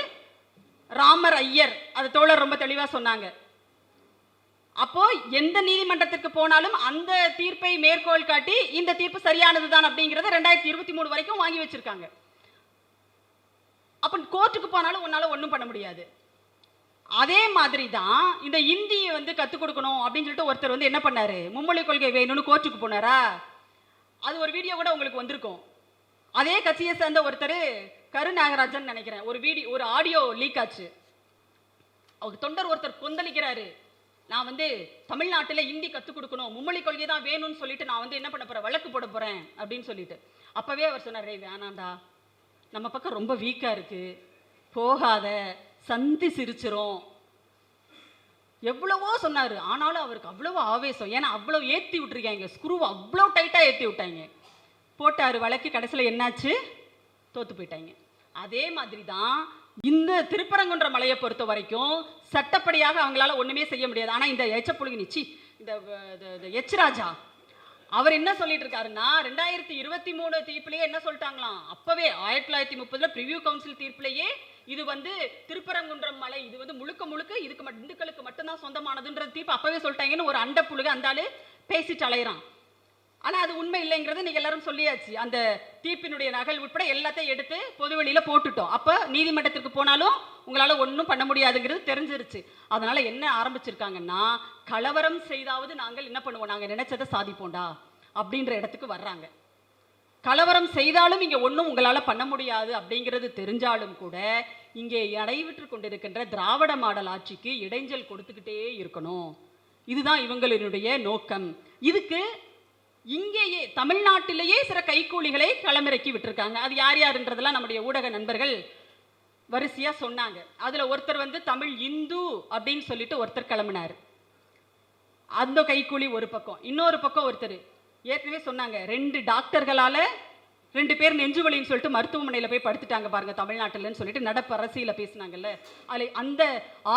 ராமர் ஐயர், அது தோழர் ரொம்ப தெளிவா சொன்னாங்க. அப்போ எந்த நீதிமன்றத்திற்கு போனாலும் அந்த தீர்ப்பை மேற்கோள் காட்டி இந்த தீர்ப்பு சரியானதுதான் அப்படிங்கறத 2023 வரைக்கும் வாங்கி வச்சிருக்காங்க. அப்ப கோர்ட்டுக்கு போனாலும் உன்னால ஒன்றும் பண்ண முடியாது. அதே மாதிரி தான் இந்த இந்தியை வந்து கற்றுக் கொடுக்கணும் அப்படின்னு சொல்லிட்டு ஒருத்தர் வந்து என்ன பண்ணாரு, மும்மொழி கொள்கை வேணும்னு கோர்ட்டுக்கு போனாரா? அது ஒரு வீடியோ கூட உங்களுக்கு வந்திருக்கும். அதே கட்சியை சேர்ந்த ஒருத்தர் கருநாகராஜன் நினைக்கிறேன், ஒரு ஆடியோ லீக் ஆச்சு. அவர் தொண்டர் ஒருத்தர் கொந்தளிக்கிறாரு, நான் வந்து தமிழ்நாட்டில் இந்தி கற்றுக் கொடுக்கணும், மும்மொழி கொள்கை தான் வேணும்னு சொல்லிட்டு நான் வந்து என்ன பண்ண போறேன், வழக்கு போட போறேன் அப்படின்னு சொல்லிட்டு. அப்பவே அவர் சொன்னார், வேணாண்டா, நம்ம பக்கம் ரொம்ப வீக்கா இருக்கு, போகாத, சந்தி சிரிச்சிரும், எவ்வளவோ சொன்னாரு. ஆனாலும் அவருக்கு அவ்வளவு ஆவேசம். ஏன்னா அவ்வளவு ஏற்றி விட்டுருக்காங்க, ஸ்க்ரூவை அவ்வளோ டைட்டாக ஏற்றி விட்டாங்க. போட்டார் வழக்கு, கடைசியில் என்னாச்சு, தோத்து போயிட்டாங்க. அதே மாதிரி தான் இந்த திருப்பரங்குன்ற மலையை பொறுத்த வரைக்கும் சட்டப்படியாக அவங்களால ஒன்றுமே செய்ய முடியாது. ஆனால் இந்த எச்சப்புழுகி நிச்சி இந்த எச் ராஜா அவர் என்ன சொல்லிட்டு இருக்காருன்னா, 2023 தீர்ப்புலேயே என்ன சொல்லிட்டாங்களாம், அப்பவே 1930 பிரிவியூ கவுன்சில் தீர்ப்புலேயே இது வந்து திருப்பரங்குன்றம் மலை இது வந்து முழுக்க முழுக்க இதுக்கு இந்துக்களுக்கு மட்டும்தான் சொந்தமானதுன்ற தீர்ப்பு அப்பவே சொல்லிட்டாங்கன்னு ஒரு அண்ட புழுக அந்த ஆளு பேசிட்டு அலையிறான். ஆனா அது உண்மை இல்லைங்கிறது நீங்க எல்லாரும் சொல்லியாச்சு. அந்த தீர்ப்பினுடைய நகல் உட்பட எல்லாத்தையும் எடுத்து பொதுவெளியில போட்டுட்டோம். அப்ப நீதிமன்றத்திற்கு போனாலும் உங்களால ஒன்றும் பண்ண முடியாதுங்கிறது தெரிஞ்சிருச்சு. அதனால என்ன ஆரம்பிச்சிருக்காங்கன்னா, கலவரம் செய்தாவது நாங்கள் என்ன பண்ணுவோம், நாங்க நினைச்சதை சாதிப்போண்டா அப்படின்ற இடத்துக்கு வர்றாங்க. கலவரம் செய்தாலும் இங்க ஒன்றும் உங்களால பண்ண முடியாது அப்படிங்கிறது தெரிஞ்சாலும் கூட இங்கே நடைபெற்று கொண்டிருக்கின்ற திராவிட மாடல் ஆட்சிக்கு இடைஞ்சல் கொடுத்துக்கிட்டே இருக்கணும். இதுதான் இவங்களினுடைய நோக்கம். இதுக்கு இங்கேயே தமிழ்நாட்டிலேயே சில கைக்கூலிகளை களமிறக்கி விட்டுருக்காங்க. அது யார் யாருன்றதெல்லாம் நம்முடைய ஊடக நண்பர்கள் வரிசையா சொன்னாங்க. அதுல ஒருத்தர் வந்து தமிழ் இந்து அப்படின்னு சொல்லிட்டு ஒருத்தர் கிளம்பினார். அந்த கைக்கூலி ஒரு பக்கம். இன்னொரு பக்கம் ஒருத்தர் ஏற்கனவே சொன்னாங்க, 2 டாக்டர்களால 2 பேர் நெஞ்சு வலின்னு சொல்லிட்டு மருத்துவமனையில் போய் படுத்துட்டாங்க பாருங்க தமிழ்நாட்டில்னு சொல்லிட்டு நடப்பு அரசியல பேசினாங்கல்ல. அதில் அந்த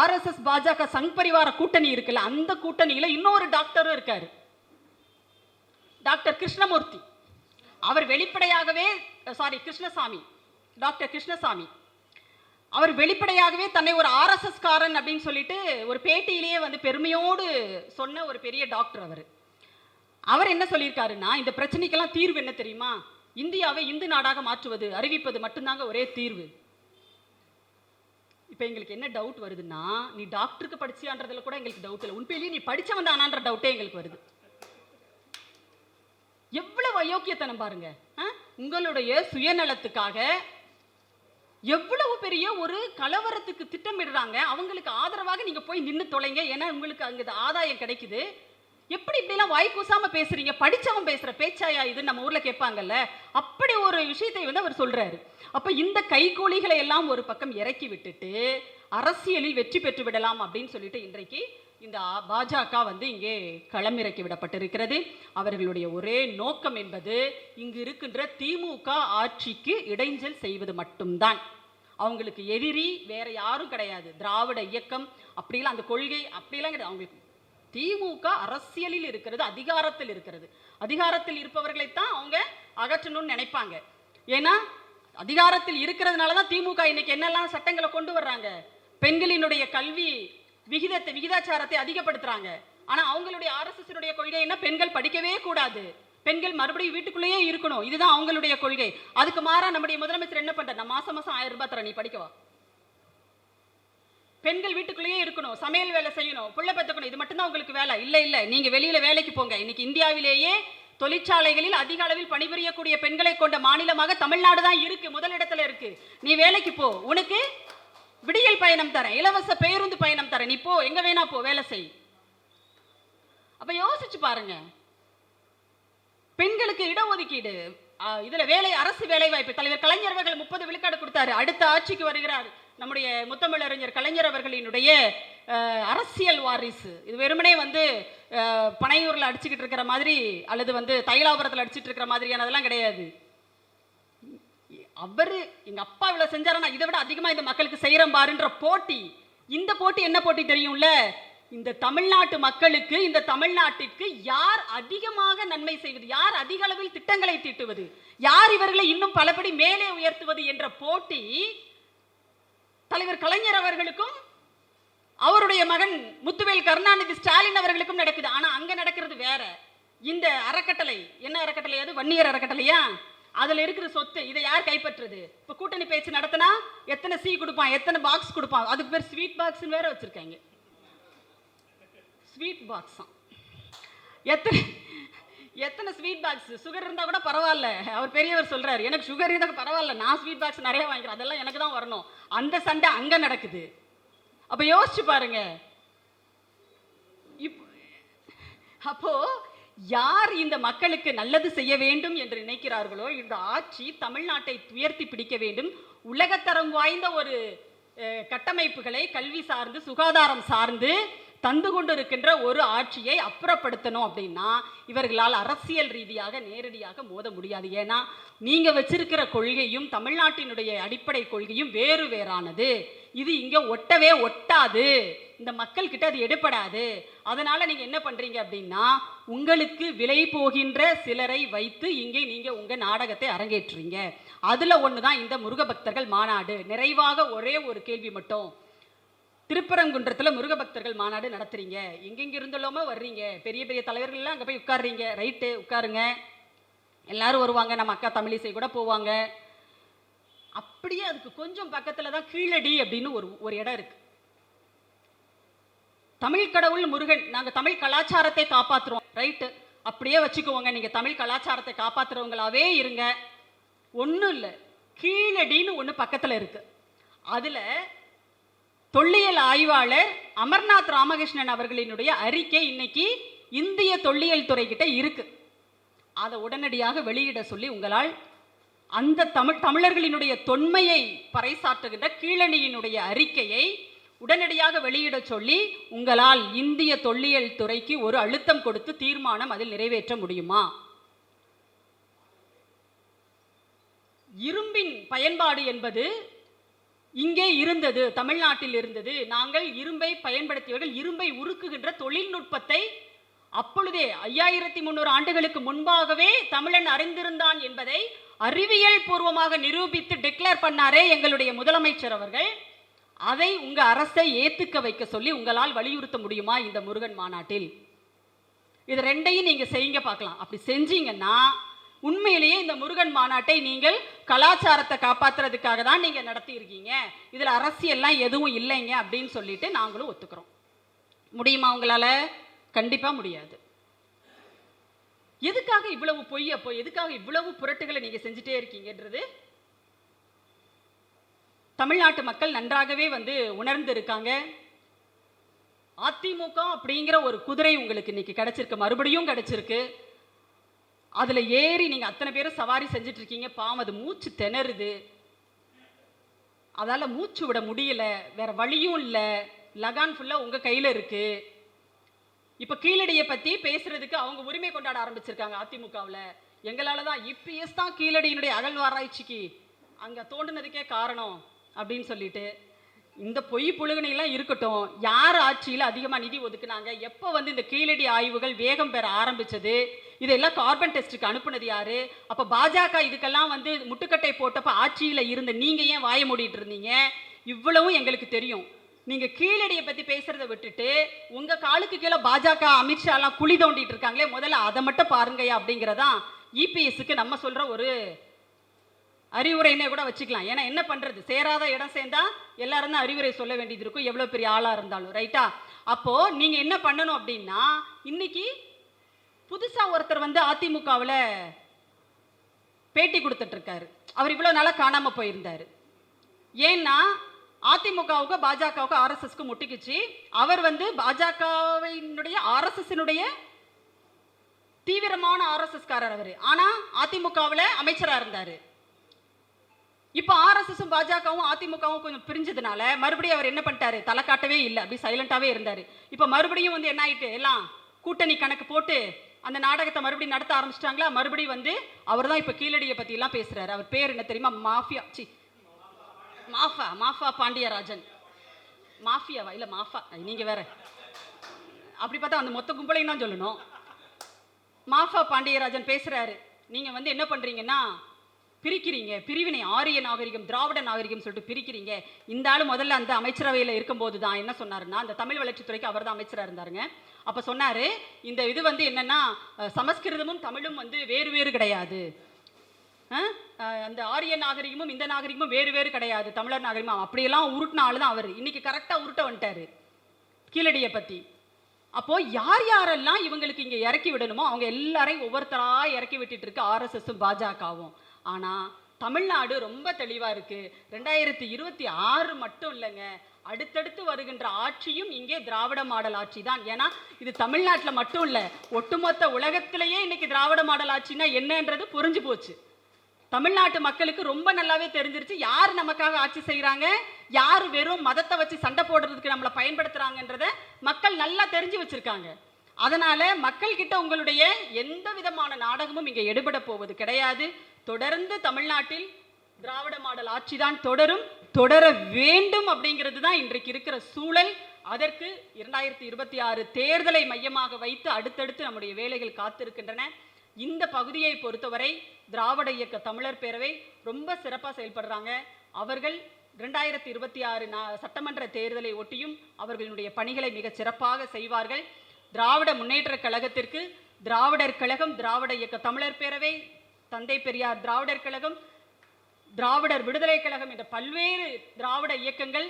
RSS பாஜக சங் பரிவார கூட்டணி இருக்குல்ல, அந்த கூட்டணியில இன்னொரு டாக்டரும் இருக்காரு, டாக்டர் கிருஷ்ணமூர்த்தி. அவர் வெளிப்படையாகவே கிருஷ்ணசாமி, டாக்டர் கிருஷ்ணசாமி அவர் வெளிப்படையாகவே தன்னை ஒரு RSS காரன் அப்படின்னு சொல்லிட்டு ஒரு பேட்டியிலேயே வந்து பெருமையோடு சொன்ன ஒரு பெரிய டாக்டர். அவர் என்ன சொல்லியிருக்காருன்னா, இந்த பிரச்சனைக்கெல்லாம் தீர்வு என்ன தெரியுமா, இந்தியாவை இந்து நாடாக மாற்றுவது, அறிவிப்பது மட்டும்தாங்க ஒரே தீர்வு. இப்போ எங்களுக்கு என்ன டவுட் வருதுன்னா, நீ டாக்டருக்கு படிச்சியான்றதுல கூட எங்களுக்கு டவுட் இல்லை, உண்மையிலேயே நீ படிச்சவன் தானான்ற டவுட்டே எங்களுக்கு வருது. எவ்வளவு அயோக்கியத்தனம் பாருங்க. உங்களுடைய சுயநலத்துக்காக எவ்வளவு பெரிய ஒரு கலவரத்துக்கு திட்டமிடுறாங்க. அவங்களுக்கு ஆதரவாக நீங்க போய் நின்று தொலைங்க, ஏன்னா உங்களுக்கு அங்க ஆதாயம் கிடைக்குது. எப்படி இப்படிலாம் வாய் கூசாம பேசுறீங்க, படிச்சவன் பேசுற பேச்சாயா இது, நம்ம ஊர்ல கேட்பாங்கல்ல. அப்படி ஒரு விஷயத்தை வந்து அவர் சொல்றாரு. அப்ப இந்த கைகூலிகளை எல்லாம் ஒரு பக்கம் இறக்கி விட்டுட்டு அரசியலில் வெற்றி பெற்று விடலாம் அப்படின்னு சொல்லிட்டு இன்றைக்கு இந்த பாஜக வந்து இங்கே களமிறக்கி விடப்பட்டிருக்கிறது. அவர்களுடைய ஒரே நோக்கம் என்பது இங்கு இருக்கின்ற திமுக ஆட்சிக்கு இடைஞ்சல் செய்வது மட்டும்தான். அவங்களுக்கு எதிரி வேற யாரும் கிடையாது. திராவிட இயக்கம் அப்படிலாம் அந்த கொள்கை அப்படிலாம் கிடையாது. அவங்களுக்கு திமுக அரசியலில் இருக்கிறது, அதிகாரத்தில் இருக்கிறது. அதிகாரத்தில் இருப்பவர்களைத்தான் அவங்க அகற்றணும்னு நினைப்பாங்க. ஏன்னா அதிகாரத்தில் இருக்கிறதுனால தான் திமுக இன்னைக்கு என்னெல்லாம் சட்டங்களை கொண்டு வர்றாங்க. பெண்களினுடைய கல்வி விகிதாச்சாரத்தை அதிகப்படுத்துறாங்க. ஆனா அவங்களுடைய ஆர்எஸ்எஸ் கொள்கை என்ன, பெண்கள் படிக்கவே கூடாது, பெண்கள் மறுபடியும் வீட்டுக்குள்ளேயே இருக்கணும், இதுதான் அவங்களுடைய கொள்கை. அதுக்கு மாறா நம்முடைய முதலமைச்சர் என்ன பண்ற, நான் மாசம் 1000 ரூபாய் தரேன், நீ படிக்கவா, பெண்கள் வீட்டுக்குள்ளேயே இருக்கணும், சமையல் வேலை செய்யணும், புள்ள பெத்துக்கணும், இது மட்டும்தான் உங்களுக்கு வேலை. இல்ல இல்ல, நீங்க வெளியில வேலைக்கு போங்க. இன்னைக்கு இந்தியாவிலேயே தொழிற்சாலைகளில் அதிக அளவில் பணிபுரியக்கூடிய பெண்களை கொண்ட மாநிலமாக தமிழ்நாடு தான் இருக்கு, முதலிடத்துல இருக்கு. நீ வேலைக்கு போ, உனக்கு விடியல் பயணம் தரேன், இலவச பேருந்து பயணம் தரேன், நீ போ, எங்க வேணா போ, வேலை செய். அப்ப யோசிச்சு பாருங்க, பெண்களுக்கு இடஒதுக்கீடு, இதுல வேலை, அரசு வேலை வாய்ப்பு. தலைவர் கலைஞர் அவர்கள் 30 விழுக்காடு கொடுத்தாரு. அடுத்த ஆட்சிக்கு வருகிறார் நம்முடைய முத்தமிழறிஞர் கலைஞர் அவர்களினுடைய அரசியல் வாரிசு. இது வெறுமனே வந்து பனையூரில் அடிச்சுக்கிட்டு இருக்கிற மாதிரி அல்லது வந்து தைலாபுரத்தில் அடிச்சுட்டு இருக்கிற மாதிரியானதெல்லாம் கிடையாது. அவரு எங்க அப்பா இவ்வளவு செஞ்சாரா, இதை விட அதிகமா இந்த மக்களுக்கு செய்யறோம் பாருன்ற போட்டி. இந்த போட்டி என்ன போட்டி தெரியும்ல, இந்த தமிழ்நாட்டு மக்களுக்கு, இந்த தமிழ்நாட்டிற்கு யார் அதிகமாக நன்மை செய்வது, யார் அதிக அளவில் திட்டங்களை தீட்டுவது, யார் இவர்களை இன்னும் பலபடி மேலே உயர்த்துவது என்ற போட்டி தலைவர் கலைஞர் அவர்களுக்கும் அவருடைய மகன் முத்துவேல் கருணாநிதி ஸ்டாலின் அவர்களுக்கும் நடக்குது. ஆனா அங்க நடக்கிறது வேற. இந்த அறக்கட்டளை என்ன அறக்கட்டளை, அது வன்னியர் அறக்கட்டளையா, அதுல இருக்கிற சொத்து இதை யார் கைப்பற்றுறது? இப்ப கூட்டணி பேச்சு நடத்தினா எத்தனை சீ கொடுப்பான், எத்தனை பாக்ஸ் கொடுப்பான், அதுக்கு பேர் ஸ்வீட் பாக்ஸ் வேற வச்சிருக்காங்க. ஸ்வீட் பாக்ஸ் எத்தனை ஸ்வீட் பாக்ஸ், சுகர் இருந்தா கூட பரவாயில்ல, அவர் பெரியவர் சொல்றாரு, எனக்கு சுகர் இருந்தா பரவாயில்ல, நான் ஸ்வீட் பாக்ஸ் நிறைய வாங்கிக்கிறேன், அதெல்லாம் எனக்கு தான் வரணும். அந்த சண்டை அங்க நடக்குது. அப்ப யோசிச்சு பாருங்க. அப்போ யார் இந்த மக்களுக்கு நல்லது செய்ய வேண்டும் என்று நினைக்கிறார்களோ, இந்த ஆட்சி தமிழ்நாட்டை உயர்த்தி பிடிக்க வேண்டும், உலகத்தரம் வாய்ந்த ஒரு கட்டமைப்புகளை கல்வி சார்ந்து சுகாதாரம் சார்ந்து தந்து கொண்டு இருக்கின்ற ஒரு ஆட்சியை அப்புறப்படுத்தணும் அப்படின்னா இவர்களால் அரசியல் ரீதியாக நேரடியாக மோத முடியாது. ஏன்னா நீங்க வச்சிருக்கிற கொள்கையும் தமிழ்நாட்டினுடைய அடிப்படை கொள்கையும் வேறு வேறானது. இது இங்க ஒட்டவே ஒட்டாது, இந்த மக்கள் கிட்ட அது எடுபடாது. அதனால நீங்க என்ன பண்றீங்க அப்படின்னா, உங்களுக்கு விலை போகின்ற சிலரை வைத்து இங்கே நீங்க உங்க நாடகத்தை அரங்கேற்றுறீங்க. அதுல ஒண்ணுதான் இந்த முருக பக்தர்கள் மாநாடு. நிறைவாக ஒரே ஒரு கேள்வி மட்டும், திருப்பரங்குன்றத்தில் முருக பக்தர்கள் மாநாடு நடத்துறீங்க, எங்கெங்க இருந்தோமோ வர்றீங்க, பெரிய பெரிய தலைவர்கள்லாம் அங்கே போய் உட்காடுறீங்க, ரைட்டு உட்காருங்க, எல்லாரும் வருவாங்க, நம்ம அக்கா தமிழிசை கூட போவாங்க. அப்படியே அதுக்கு கொஞ்சம் பக்கத்தில் தான் கீழடி அப்படின்னு ஒரு இடம் இருக்கு. தமிழ் கடவுள் முருகன், நாங்கள் தமிழ் கலாச்சாரத்தை காப்பாற்றுறோம், ரைட்டு அப்படியே வச்சுக்குவோங்க, நீங்கள் தமிழ் கலாச்சாரத்தை காப்பாற்றுறவங்களாவே இருங்க, ஒன்றும் இல்லை. கீழடின்னு ஒன்று பக்கத்தில் இருக்கு. அதில் தொல்லியல் ஆய்வாளர் அமர்நாத் ராமகிருஷ்ணன் அவர்களினுடைய அறிக்கை இன்னைக்கு இந்திய தொல்லியல் துறை கிட்ட இருக்கு. அதை உடனடியாக வெளியிட சொல்லி உங்களால் அந்த தமிழர்களினுடைய தொன்மையை பறைசாற்றுகின்ற கீழடியினுடைய அறிக்கையை உடனடியாக வெளியிட சொல்லி உங்களால் இந்திய தொல்லியல் துறைக்கு ஒரு அழுத்தம் கொடுத்து தீர்மானம் அதில் நிறைவேற்ற முடியுமா? இரும்பின் பயன்பாடு என்பது இங்கே இருந்தது, தமிழ்நாட்டில் இருந்தது. நாங்கள் இரும்பை பயன்படுத்தியவர்கள் இரும்பை உருக்குகின்ற தொழில்நுட்பத்தை அப்பொழுதே 5300 ஆண்டுகளுக்கு முன்பாகவே தமிழன் அறிந்திருந்தான் என்பதை அறிவியல் பூர்வமாக நிரூபித்து டிக்ளேர் பண்ணாரே எங்களுடைய முதலமைச்சர் அவர்கள். அதை உங்க அரசை ஏத்துக்க வைக்க சொல்லி உங்களால் வலியுறுத்த முடியுமா இந்த முருகன் மாநாட்டில்? இது ரெண்டையும் நீங்க செய்யுங்க பார்க்கலாம். அப்படி செஞ்சீங்கன்னா உண்மையிலேயே இந்த முருகன் மாநாட்டை நீங்கள் கலாச்சாரத்தை காப்பாற்றுறதுக்காக தான் நீங்க நடத்தி இருக்கீங்க, இதுல அரசியல்லாம் எதுவும் இல்லைங்க அப்படின்னு சொல்லிட்டு நாங்களும் ஒத்துக்கிறோம். முடியுமா உங்களால? கண்டிப்பா முடியாது. எதுக்காக இவ்வளவு பொய், அப்போ எதுக்காக இவ்வளவு புரட்டுகளை நீங்க செஞ்சுட்டே இருக்கீங்கன்றது தமிழ்நாட்டு மக்கள் நன்றாகவே வந்து உணர்ந்து இருக்காங்க. அதிமுக அப்படிங்கிற ஒரு குதிரை உங்களுக்கு இன்னைக்கு கிடைச்சிருக்கு, மறுபடியும் கிடைச்சிருக்கு. அதுல ஏறி நீங்க அத்தனை பேரும் சவாரி செஞ்சுட்டு இருக்கீங்க. பாவம், அது மூச்சு திணறுது, அதால மூச்சு விட முடியல, வேற வழியும் இல்ல. லகான் ஃபுல்லா உங்க கையில இருக்கு. இப்ப கீழடியை பத்தி பேசுறதுக்கு அவங்க உரிமை கொண்டாட ஆரம்பிச்சிருக்காங்க அதிமுகவுல. எங்களால தான் இபிஎஸ் தான் கீழடியினுடைய அகழ்வாராய்ச்சிக்கு அங்க தோண்டினதுக்கே காரணம் அப்படின்னு சொல்லிட்டு இந்த பொய் புழுகனையெல்லாம் இருக்கட்டும். யார் ஆட்சியில் அதிகமாக நிதி ஒதுக்குனாங்க, எப்போ வந்து இந்த கீழடி ஆய்வுகள் வேகம் பெற ஆரம்பிச்சது, இதெல்லாம் கார்பன் டெஸ்ட்டுக்கு அனுப்புனது யாரு? அப்போ பாஜக இதுக்கெல்லாம் வந்து முட்டுக்கட்டை போட்டப்ப ஆட்சியில் இருந்த நீங்கள் ஏன் வாய மூடிட்டு இருந்தீங்க? இவ்வளவும் எங்களுக்கு தெரியும். நீங்க கீழடியை பத்தி பேசுறதை விட்டுட்டு உங்க காலுக்கு கீழே பாஜக அமித்ஷா எல்லாம் குழி தோண்டிட்டு இருக்காங்களே, முதல்ல அதை மட்டும் பாருங்கயா அப்படிங்கிறதான் இபிஎஸ்க்கு நம்ம சொல்ற ஒரு அறிவுரைன்னே கூட வச்சுக்கலாம். ஏன்னா என்ன பண்றது, சேராத இடம் சேர்ந்தா எல்லாரும் தான் அறிவுரை சொல்ல வேண்டியது இருக்கும், எவ்வளவு பெரிய ஆளா இருந்தாலும். ரைட்டா? அப்போ நீங்க என்ன பண்ணணும் அப்படின்னா, இன்னைக்கு புதுசா ஒருத்தர் வந்து அதிமுகவில் பேட்டி கொடுத்துட்டு இருக்காரு. அவர் இவ்வளவு நாளா காணாம போயிருந்தாரு. ஏன்னா அதிமுகவுக்கு பாஜகவுக்கு ஆர்எஸ்எஸ்க்கு முட்டிக்குச்சு. அவர் வந்து பாஜகவினுடைய ஆர்எஸ்எஸ்னுடைய தீவிரமான ஆர்எஸ்எஸ் காரர் அவரு. ஆனா அதிமுகவில் அமைச்சரா இருந்தாரு. இப்ப ஆர்எஸ்எஸும் பாஜகவும் அதிமுகவும் கொஞ்சம் பிரிஞ்சதுனால மறுபடியும் அவர் என்ன பண்ணிட்டாரு, தலை காட்டவே இல்லை, அப்படி சைலண்டாவே இருந்தாரு. இப்ப மறுபடியும் வந்து என்ன ஆயிட்டு, எல்லாம் கூட்டணி கணக்கு போட்டு அந்த நாடகத்தை மறுபடியும் நடத்த ஆரம்பிச்சிட்டாங்களா. மறுபடியும் வந்து அவர் தான் இப்ப கீழடியை பத்தி எல்லாம் பேசுறாரு. அவர் பேர் என்ன தெரியுமா? மாஃபா பாண்டியராஜன். மாஃபியாவா? இல்ல மாஃபா, நீங்க வேற. அப்படி பார்த்தா அந்த மொத்த கும்பலையும் தான் சொல்லணும். மாஃபா பாண்டியராஜன் பேசுறாரு. நீங்க வந்து என்ன பண்றீங்கன்னா பிரிக்கிறீங்க, பிரிவினை, ஆரிய நாகரிகம் திராவிட நாகரிகம் சொல்லிட்டு பிரிக்கிறீங்க. இந்த ஆளு முதல்ல அந்த அமைச்சரவையில் இருக்கும்போது தான் என்ன சொன்னாருன்னா, அந்த தமிழ் வளர்ச்சித்துறைக்கு அவர் தான் அமைச்சராக இருந்தாருங்க. அப்ப சொன்னாரு, இந்த இது வந்து என்னன்னா சமஸ்கிருதமும் தமிழும் வந்து வேறு வேறு கிடையாது, அந்த ஆரிய நாகரிகமும் இந்த நாகரிகமும் வேறு வேறு கிடையாது, தமிழர் நாகரிகமும் அப்படியெல்லாம் உருட்டின ஆளு தான் அவர். இன்னைக்கு கரெக்டா உருட்ட வந்துட்டாரு கீழடியை பத்தி. அப்போ யார் யாரெல்லாம் இவங்களுக்கு இங்க இறக்கி விடணுமோ அவங்க எல்லாரையும் ஒவ்வொருத்தரா இறக்கி விட்டுட்டு இருக்கு ஆர்எஸ்எஸும் பாஜகவும். ஆனா தமிழ்நாடு ரொம்ப தெளிவா இருக்கு. 2026 மட்டும் இல்லைங்க, அடுத்தடுத்து வருகின்ற ஆட்சியும் இங்கே திராவிட மாடல் ஆட்சி தான். ஏன்னா இது தமிழ்நாட்டில் மட்டும் இல்லை, ஒட்டுமொத்த உலகத்திலேயே இன்னைக்கு திராவிட மாடல் ஆட்சினா என்னன்றது புரிஞ்சு போச்சு. தமிழ்நாட்டு மக்களுக்கு ரொம்ப நல்லாவே தெரிஞ்சிருச்சு யார் நமக்காக ஆட்சி செய்யறாங்க, யார் வெறும் மதத்தை வச்சு சண்டை போடுறதுக்கு நம்மளை பயன்படுத்துறாங்கன்றத மக்கள் நல்லா தெரிஞ்சு வச்சிருக்காங்க. அதனால மக்கள் கிட்ட உங்களுடைய எந்த விதமான நாடகமும் இங்கே எடுபட போவது கிடையாது. தொடர்ந்து தமிழ்நாட்டில் திராவிட மாடல் ஆட்சி தான் தொடரும், தொடர வேண்டும் அப்படிங்கிறது தான் இன்றைக்கு இருக்கிற சூழல். அதற்கு 2026 தேர்தலை மையமாக வைத்து அடுத்தடுத்து நம்முடைய வேலைகள் காத்திருக்கின்றன. இந்த பகுதியை பொறுத்தவரை திராவிட இயக்க தமிழர் பேரவை ரொம்ப சிறப்பாக செயல்படுறாங்க. அவர்கள் 2026 சட்டமன்ற தேர்தலை ஒட்டியும் அவர்களுடைய பணிகளை மிக சிறப்பாக செய்வார்கள். திராவிட முன்னேற்ற கழகத்திற்கு திராவிடர் கழகம், திராவிட இயக்க தமிழர் பேரவை, தந்தை பெரியார் திராவிடர் கழகம், திராவிடர் விடுதலை கழகம் என்ற பல்வேறு திராவிட இயக்கங்கள்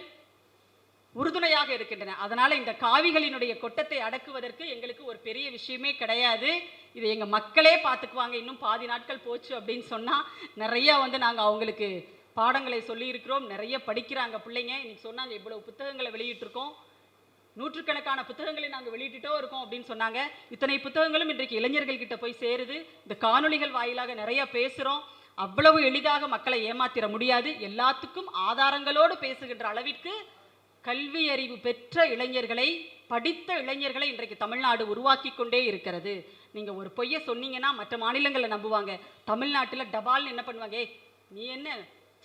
உறுதுணையாக இருக்கின்றன. அதனால இந்த காவிகளினுடைய கொட்டத்தை அடக்குவதற்கு எங்களுக்கு ஒரு பெரிய விஷயமே கிடையாது. இதை எங்க மக்களே பார்த்துக்குவாங்க. இன்னும் பாதி நாட்கள் போச்சு அப்படின்னு சொன்னா நிறைய வந்து நாங்கள் அவங்களுக்கு பாடங்களை சொல்லி இருக்கிறோம். நிறைய படிக்கிறாங்க பிள்ளைங்க. இன்னைக்கு சொன்னாங்க இவ்வளவு புத்தகங்களை வெளியிட்டிருக்கோம், நூற்றுக்கணக்கான புத்தகங்களை நாங்கள் வெளியிட்டுட்டோ இருக்கோம் அப்படின்னு சொன்னாங்க. இத்தனை புத்தகங்களும் இன்றைக்கு இளைஞர்கள் கிட்ட போய் சேருது. இந்த காணொளிகள் வாயிலாக நிறைய பேசுகிறோம். அவ்வளவு எளிதாக மக்களை ஏமாத்திர முடியாது. எல்லாத்துக்கும் ஆதாரங்களோடு பேசுகின்ற அளவிற்கு கல்வி அறிவு பெற்ற இளைஞர்களை, படித்த இளைஞர்களை இன்றைக்கு தமிழ்நாடு உருவாக்கி கொண்டே இருக்கிறது. நீங்கள் ஒரு பொய்யை சொன்னீங்கன்னா மற்ற மாநிலங்களில் நம்புவாங்க. தமிழ்நாட்டில் டபால்னு என்ன பண்ணுவாங்க, நீ என்ன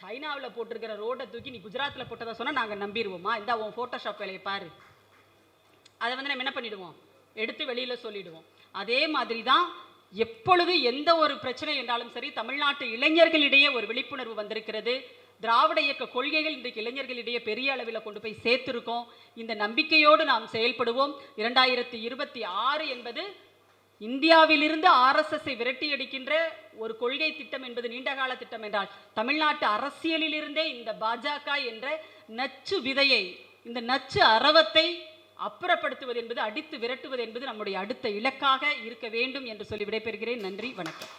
சைனாவில் போட்டிருக்கிற ரோடை தூக்கி நீ குஜராத்தில் போட்டதை சொன்னால் நாங்கள் நம்பிடுவோமா? இந்த உன் ஃபோட்டோஷாப் வேலையை பாரு. அதை வந்து நம்ம என்ன பண்ணிடுவோம், எடுத்து வெளியில் சொல்லிடுவோம். அதே மாதிரி தான் எப்பொழுது எந்த ஒரு பிரச்சனை என்றாலும் சரி தமிழ்நாட்டு இளைஞர்களிடையே ஒரு விழிப்புணர்வு வந்திருக்கிறது. திராவிட இயக்க கொள்கைகள் இன்றைக்கு இளைஞர்களிடையே பெரிய அளவில் கொண்டு போய் சேர்த்திருக்கோம். இந்த நம்பிக்கையோடு நாம் செயல்படுவோம். 2026 என்பது இந்தியாவிலிருந்து ஆர்எஸ்எஸ்ஸை விரட்டி அடிக்கின்ற ஒரு கொள்கை திட்டம் என்பது நீண்டகால திட்டம் என்றால், தமிழ்நாட்டு அரசியலிலிருந்தே இந்த பாஜக என்ற நச்சு விதையை, இந்த நச்சு அரவத்தை அப்புறப்படுத்துவது என்பது, அடித்து விரட்டுவது என்பது நம்முடைய அடுத்த இலக்காக இருக்க வேண்டும் என்று சொல்லி விடைபெறுகிறேன். நன்றி, வணக்கம்.